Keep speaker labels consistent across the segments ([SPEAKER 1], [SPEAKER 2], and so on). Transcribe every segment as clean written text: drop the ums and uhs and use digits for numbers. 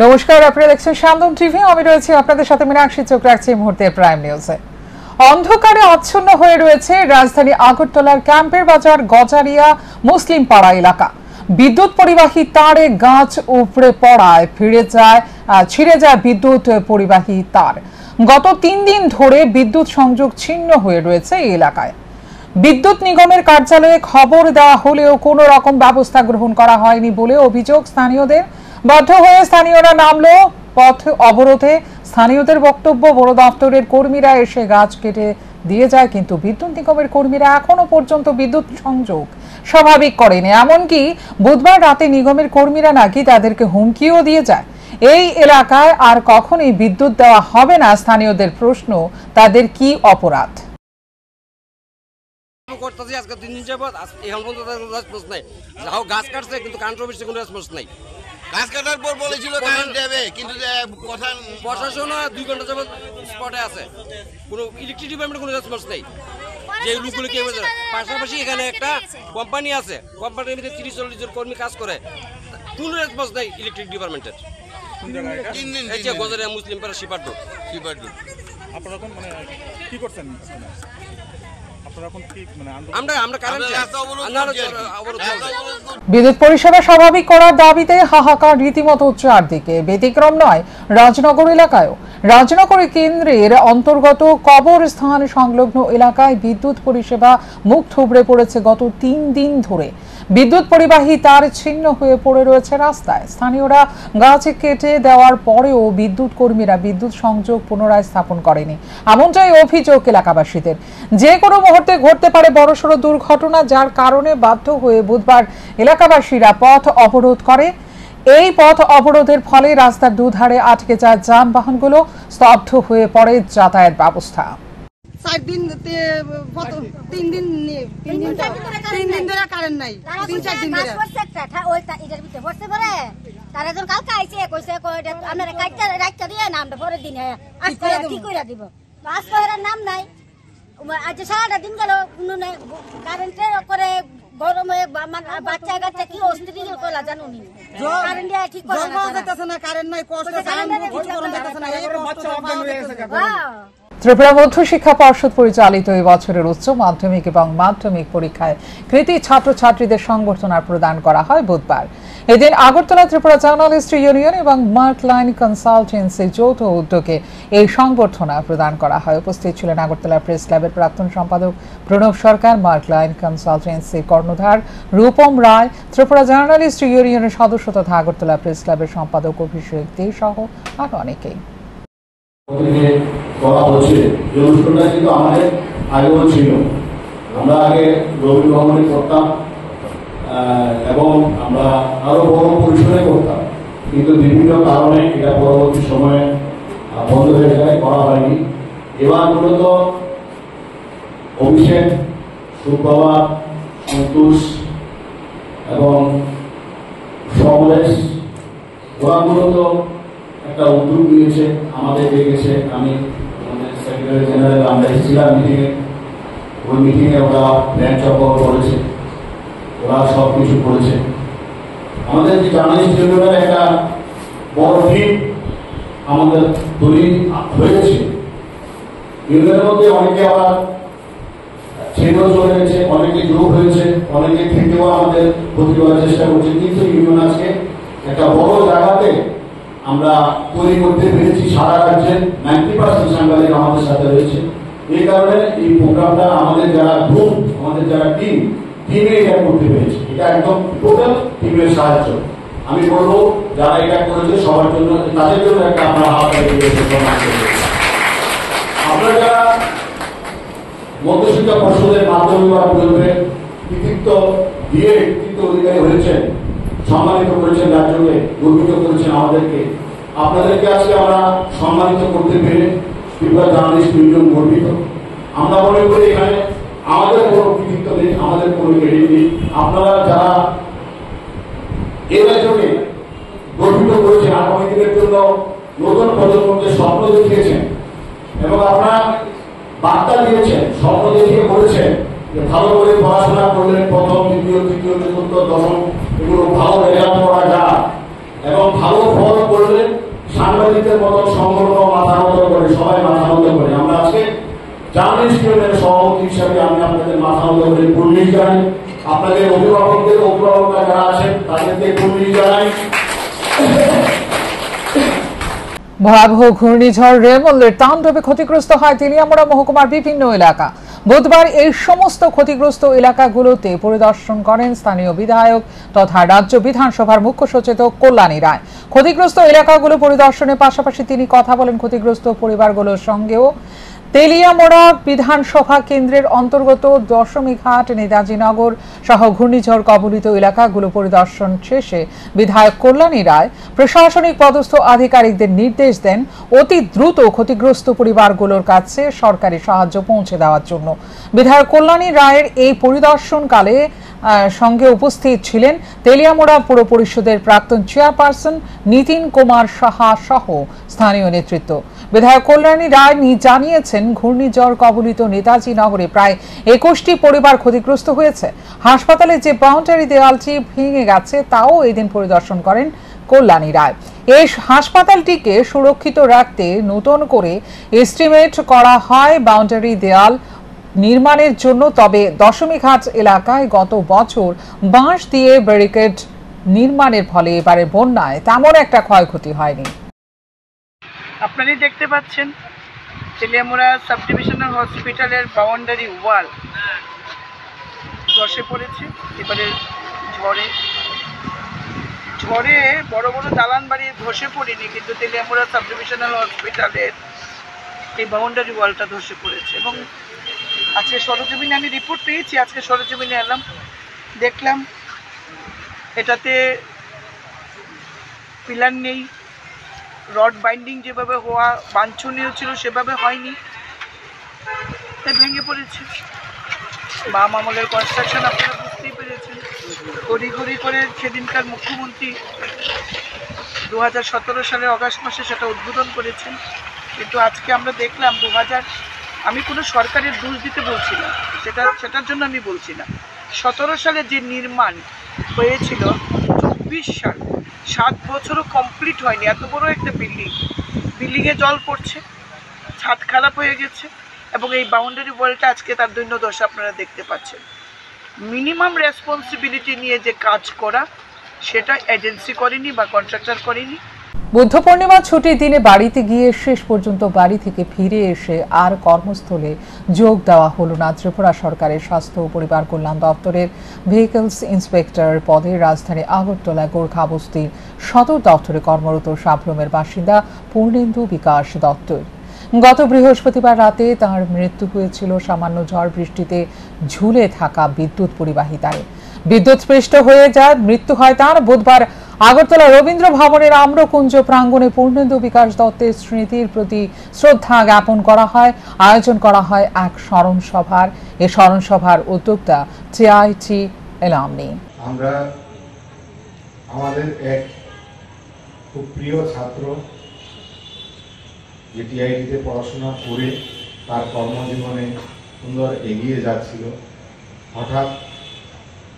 [SPEAKER 1] নমস্কার, আপনারা দেখছেন শান্তন টিভি। আমি রয়েছি আপনাদের সাথে মীনাক্ষী। চোখ রাখছি এই মুহূর্তে প্রাইম নিউজে। অন্ধকারে আচ্ছন্ন হয়ে রয়েছে রাজধানী আগরতলার ক্যাম্পের বাজার গজারিয়া মুসলিম পাড়া এলাকা। বিদ্যুৎ পরিবাহী তারে গাছ উপড়ে পড়ায় ছিঁড়ে যায় বিদ্যুৎ পরিবাহী তার। গত 3 দিন ধরে বিদ্যুৎ সংযোগ ছিন্ন হয়ে রয়েছে এই এলাকায়। বিদ্যুৎ নিগমের কার্যালয়ে খবর দেওয়া হলেও কোনো রকম ব্যবস্থা গ্রহণ করা হয়নি বলে অভিযোগ স্থানীয়দের। বাধ্য হয়ে স্থানীয়রা নামলো পথ অবরোধে। স্থানীয়দের বক্তব্য, বন দপ্তরের কর্মীরা এসে গাছ কেটে দিয়ে যায়, কিন্তু বিদ্যুৎ নিগমের কর্মীরা এখনো পর্যন্ত বিদ্যুৎ সংযোগ স্বাভাবিক করেনি। এমনকি বুধবার রাতে নিগমের কর্মীরা নাকি তাদেরকে হুমকিও দিয়ে যায়। এই এলাকায় আর কখনোই বিদ্যুৎ দেওয়া হবে না। স্থানীয়দের প্রশ্ন, তাদের কি অপরাধ?
[SPEAKER 2] গাছ কাটছে কিন্তু কারেন্টের কোনো রেসপন্স নাই।
[SPEAKER 3] গাছ কাটার পর বলেছিল কারেন্ট দেবে, কিন্তু
[SPEAKER 2] প্রশাসন 2 ঘন্টা যাবত স্পটে আছে, কোনো ইলেকট্রিক ডিপার্টমেন্ট কোনো রেসপন্স নেই। যে লোকগুলো কি হয়েছে, পাশাপাশি এখানে একটা কোম্পানি আছে, কোম্পানির মধ্যে 30-40 জন কর্মী কাজ করে, কোনো রেসপন্স নেই ইলেকট্রিক ডিপার্টমেন্টের।
[SPEAKER 3] 3 দিন
[SPEAKER 2] এই যে গজারিয়া মুসলিম পাড়া শিপাড্ডু।
[SPEAKER 4] আপনারা এখন কি করছেন?
[SPEAKER 1] বিদ্যুৎ পরিষেবা স্বাভাবিক করার দাবিতে হাহাকার রীতিমতো চারদিকে। ব্যতিক্রম নয় রাজনগর এলাকায়ও। রাজনগর কেন্দ্রের অন্তর্গত কবরস্থান সংলগ্ন এলাকায় বিদ্যুৎ পরিষেবা মুখ থুবড়ে পড়েছে গত 3 দিন ধরে। বিদ্যুৎ পরিবাহী তার ছিন্ন হয়ে পড়ে রয়েছে রাস্তায়। স্থানীয়রা গাছ কেটে দেওয়ার পরেও বিদ্যুৎ কর্মীরা বিদ্যুৎ সংযোগ পুনরায় স্থাপন করেনি, এমনটাই অভিযোগ এলাকাবাসীদের। যে কোনো মুহূর্তে ঘটতে পারে বড়সড় দুর্ঘটনা, যার কারণে বাধ্য হয়ে বুধবার এলাকাবাসীরা পথ অবরোধ করে। এই পথ অবরোধের ফলে রাস্তার দুধারে আটকে যায় যানবাহনগুলো, স্তব্ধ হয়ে পড়ে যাতায়াত ব্যবস্থা।
[SPEAKER 5] 4 দিন 3 দিন ধরে কারেন্ট নাই। 3-4 দিন ধরে
[SPEAKER 6] ওই এটার ভিতরে বসতে পারে। তারা যখন কালকে আইছে কইছে আপনারা কাটটা রাখতে দিয়ে না, আমরা পরের দিন আজকে কি কইরা দিব। আজকে এর নাম নাই। আজ সারাটা দিন গেল কোনো নাই কারেন্টের করে। গরমে বাচ্চা কাচ্চা কি অস্থির করা জানুনি। কারেন্ট ঠিক করে
[SPEAKER 5] না, কারেন্ট নাই, কষ্ট
[SPEAKER 1] ত্রিপুরা মধ্য শিক্ষা পর্ষদ পরিচালিত এই বছরের উচ্চ মাধ্যমিক এবং মাধ্যমিক পরীক্ষায় কৃতী ছাত্রছাত্রীদের সংবর্ধনা প্রদান করা হয় বুধবার। এদিন আগরতলা ত্রিপুরা জার্নালিস্ট ইউনিয়ন এবং মার্ক লাইন কনসালটেন্সির যৌথ উদ্যোগে এই সংবর্ধনা প্রদান করা হয়। উপস্থিত ছিলেন আগরতলা প্রেস ক্লাবের প্রাক্তন সম্পাদক প্রণব সরকার, মার্ক লাইন কনসালটেন্সির কর্ণধার রূপম রায়, ত্রিপুরা জার্নালিস্ট ইউনিয়নের সদস্য তথা আগরতলা প্রেস ক্লাবের সম্পাদক অভিষেক দে সহ আরো অনেকেই।
[SPEAKER 7] করা হচ্ছে এই অনুষ্ঠানটা কিন্তু আমাদের আগেও ছিল। আমরা আগে রবি ভবনে করতাম এবং আমরা আরো বড় পরিসরে করতাম, কিন্তু বিভিন্ন কারণে এটা পরবর্তী সময়ে বন্ধ হয়ে যায়, করা হয়নি। এবার মূলত অভিষেক, সুপ্রভা, সন্তোষ এবং সমরেশ ওরা মূলত একটা উদ্যোগ নিয়েছে, আমাদের ডেকেছে। আমি সেক্রেটারি জেনারেল আমরা এসেছিলাম মিটিংয়ে। ওই মিটিংয়ে ওরা প্ল্যান চক্র করেছে, ওরা সব কিছু করেছে। আমাদের যে জার্নালিস্ট ইউনিয়নের একটা বড় টিম আমাদের তৈরি হয়েছে। ইউনিয়নের মধ্যে অনেকে আবার ছেড়েও চলে গেছে, অনেকে যোগ হয়েছে, অনেকে থেকেও আমাদের ক্ষতি করার চেষ্টা করছে, কিন্তু ইউনিয়ন আজকে একটা বড় জায়গাতে আমরা তৈরি করতে পেরেছি। সারা রাজ্যের 90% সাংবাদিক আমাদের সাথে রয়েছে। এই কারণে এই প্রোগ্রামটা আমাদের যারা গ্রুপ, আমাদের যারা টিমে এটা করতে পেরেছে। এটা একদম টোটাল টিমের সাহায্য। আমি বলবো যারা এটা করেছে সবার জন্য, তাদের জন্য একটা আমরা হাততালি দিয়ে আপনারা যারা মধ্যশিক্ষা পর্ষদের মাধ্যমিক বা প্রয়োগে কৃতিত্ব দিয়ে কৃতিত্ব অধিকারী হয়েছেন, সম্মানিত করেছেন রাজ্যকে, গর্বিত করেছেন আমাদেরকে, আপনাদেরকে আজকে আমরা সম্মানিত করতে পেরে ত্রিপুরা জার্নালিস্ট ইউনিয়ন গর্বিত। আমরা মনে করি এখানে আমাদের কোনো কৃতিত্ব নেই, আমাদের কোনো ক্রেডিট নেই। আপনারা যারা এই রাজ্যকে গর্বিত করেছেন, আগামী দিনের জন্য নতুন প্রজন্মকে স্বপ্ন দেখিয়েছেন এবং আপনারা বার্তা দিয়েছেন, স্বপ্ন দেখিয়ে বলেছেন যে ভালো করে পড়াশোনা করলে প্রথম, দ্বিতীয়, তৃতীয়, চতুর্থ, দশম এগুলো ভালো রেজাল্ট করা যায় এবং ভালো ফল করলে সাংবাদিকদের মতো সংগঠন মাথা নত করে, সবাই মাথা নত করে। আমরা আজকে জার্নালিস্ট ইউনিয়নের সভাপতি হিসাবে আমি আপনাদের মাথা নত করে পুলিশ জানাই, আপনাদের অভিভাবকরা যারা আছেন তাদেরকে পুলিশ জানাই।
[SPEAKER 1] ভয়াবহ ঘূর্ণিঝড় রেমলের তাণ্ডবে ক্ষতিগ্রস্ত হয় তেলিয়ামুড়া মহকুমার বিভিন্ন এলাকা। বুধবার এই সমস্ত ক্ষতিগ্রস্ত এলাকাগুলোতে পরিদর্শন করেন স্থানীয় বিধায়ক তথা রাজ্য বিধানসভার মুখ্য সচেতক কল্যাণী রায়। ক্ষতিগ্রস্ত এলাকাগুলো পরিদর্শনের পাশাপাশি তিনি কথা বলেন ক্ষতিগ্রস্ত পরিবারগুলোর সঙ্গেও। তেলিয়ামুড়া বিধানসভা কেন্দ্রের অন্তর্গত দশমীঘাট, নেতাজি নগর সহ ঘূর্ণিঝড় কবলিত এলাকাগুলো পরিদর্শন শেষে বিধায়ক কল্যাণী রায় প্রশাসনিক পদস্থ আধিকারিকদের নির্দেশ দেন অতি দ্রুত ক্ষতিগ্রস্ত পরিবারগুলোর কাছে সরকারি সাহায্য পৌঁছে দেওয়ার জন্য। বিধায়ক কল্যাণী রায়ের এই পরিদর্শনকালে সঙ্গে উপস্থিত ছিলেন তেলিয়ামুড়া পুর পরিষদের প্রাক্তন চেয়ারপারসন নীতিন কুমার সাহা সহ স্থানীয় নেতৃত্ব। বিধায়ক কল্যাণী রায় জানিয়েছেন ঘূর্ণিঝড় কবলিত নেতাজি নগরে প্রায় 21টি পরিবার ক্ষতিগ্রস্ত হয়েছে। হাসপাতালে যে বাউন্ডারি দেওয়ালটি ভেঙে গেছে তাও এদিন পরিদর্শন করেন কল্যাণী রায়। এই হাসপাতালটিকে সুরক্ষিত রাখতে নতুন করে এস্টিমেট করা হয় বাউন্ডারি দেওয়াল নির্মাণের জন্য। তবে দশমীঘাট এলাকায় গত বছর বাঁশ দিয়ে ব্যারিকেড নির্মাণের ফলে এবারে বন্যায় তেমন একটা ক্ষয়ক্ষতি হয়নি।
[SPEAKER 8] আপনারাই দেখতে পাচ্ছেন তেলিয়ামুড়া সাব ডিভিশনাল হসপিটালের বাউন্ডারি ওয়াল ধসে পড়েছে। এবারে ঝড়ে বড় বড় দালান বাড়ি ধসে পড়েনি, কিন্তু তেলিয়ামুড়া সাব ডিভিশনাল হসপিটালের এই বাউন্ডারি ওয়ালটা ধসে পড়েছে। এবং আজকে সরজমিনে আমি রিপোর্ট পেয়েছি, আজকে সরজমিনে এলাম, দেখলাম এটাতে পিলার নেই, রড বাইন্ডিং যেভাবে হওয়া বাঞ্ছনীয় ছিল সেভাবে হয়নি, তাই ভেঙে পড়েছে। বাম আমলের কনস্ট্রাকশন আপনারা বুঝতেই পেরেছেন। ঘড়ি করে সেদিনকার মুখ্যমন্ত্রী 2017 সালের অগাস্ট মাসে সেটা উদ্বোধন করেছেন, কিন্তু আজকে আমরা দেখলাম আমি কোনো সরকারের দোষ দিতে বলছি না, সেটার জন্য আমি বলছি না। 17 সালে যে নির্মাণ হয়েছিল 24 সাল, 7 বছরও কমপ্লিট হয়নি। এত বড় একটা বিল্ডিংয়ে জল পড়ছে, ছাদ খারাপ হয়ে গেছে, এবং এই বাউন্ডারি ওয়ালটা আজকে তার দৈন্যদশা আপনারা দেখতে পাচ্ছেন। মিনিমাম রেসপন্সিবিলিটি নিয়ে যে কাজ করা সেটা এজেন্সি করেনি বা কন্ট্রাক্টর করেনি।
[SPEAKER 1] বুদ্ধ পূর্ণিমা ছুটির দিনে বাড়িতে গিয়ে শেষ পর্যন্ত বাড়ি থেকে ফিরে এসে আর কর্মস্থলে যোগ দেওয়া হলো না ত্রিপুরা সরকারের স্বাস্থ্য ও পরিবার কল্যাণ দপ্তরের ভেহিকলস ইন্সপেক্টর পদে রাজধানী আগরতলা গোর্খা বস্তির সদর দপ্তরে কর্মরত সাবরুমের বাসিন্দা পূর্ণেন্দু বিকাশ দত্ত। গত বৃহস্পতিবার রাতে তার মৃত্যু হয়েছিল সামান্য ঝড় বৃষ্টিতে ঝুলে থাকা বিদ্যুৎ পরিবাহী তারে। বিদ্যুৎস্পৃষ্ট হয়ে যায় মৃত্যু হয় তার। বুধবার আগরতলা রবীন্দ্র ভবনের আম্রকুঞ্জ প্রাঙ্গণে পূর্ণেন্দু বিকাশ দত্তের স্মৃতির প্রতি শ্রদ্ধা জ্ঞাপন করা হয়। আয়োজন করা হয় এক স্মরণ সভার। এই স্মরণ সভার উদ্যোক্তা টিআইটি এলামনি।
[SPEAKER 9] আমরা আমাদের এক খুব প্রিয় ছাত্র যে টিআইটিতে পড়াশোনা করে তার কর্মজীবনে সুন্দর এগিয়ে যাচ্ছিল, হঠাৎ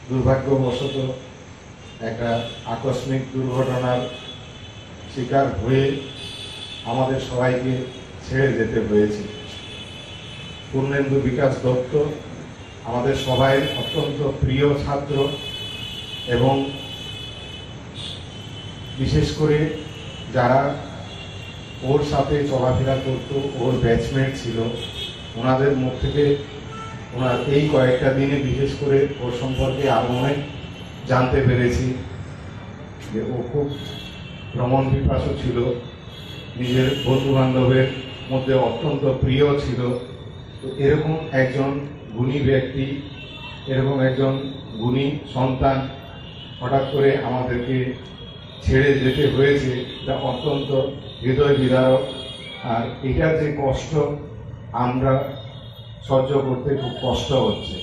[SPEAKER 9] দুর্ভাগ্যবশত একটা আকস্মিক দুর্ঘটনার শিকার হয়ে আমাদের সবাইকে ছেড়ে যেতে হয়েছে। পূর্ণেন্দু বিকাশ দত্ত আমাদের সবাই অত্যন্ত প্রিয় ছাত্র এবং বিশেষ করে যারা ওর সাথে চলাফেরা করতো, ওর ব্যাচমেট ছিল, ওনাদের মুখ থেকে ওনার এই কয়েকটা দিনে বিশেষ করে ওর সম্পর্কে আরো অনেক জানতে পেরেছি যে ও খুব ভ্রমণ পিপাসু ছিল, নিজের বন্ধু বান্ধবের মধ্যে অত্যন্ত প্রিয় ছিল। তো এরকম একজন গুণী ব্যক্তি, এরকম একজন গুণী সন্তান হঠাৎ করে আমাদেরকে ছেড়ে যেতে হয়েছে, এটা অত্যন্ত হৃদয় বিদারক। আর এটার যে কষ্ট আমরা সহ্য করতে খুব কষ্ট হচ্ছে।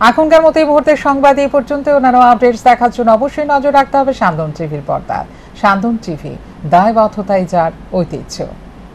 [SPEAKER 1] এখনকার মতো এই মুহূর্তের সংবাদ এই পর্যন্ত। অন্যান্য আপডেটস দেখার জন্য অবশ্যই নজর রাখতে হবে সান্দন টিভির পর্দায়। সান্দন টিভি, দায়বদ্ধতাই যার ঐতিহ্য।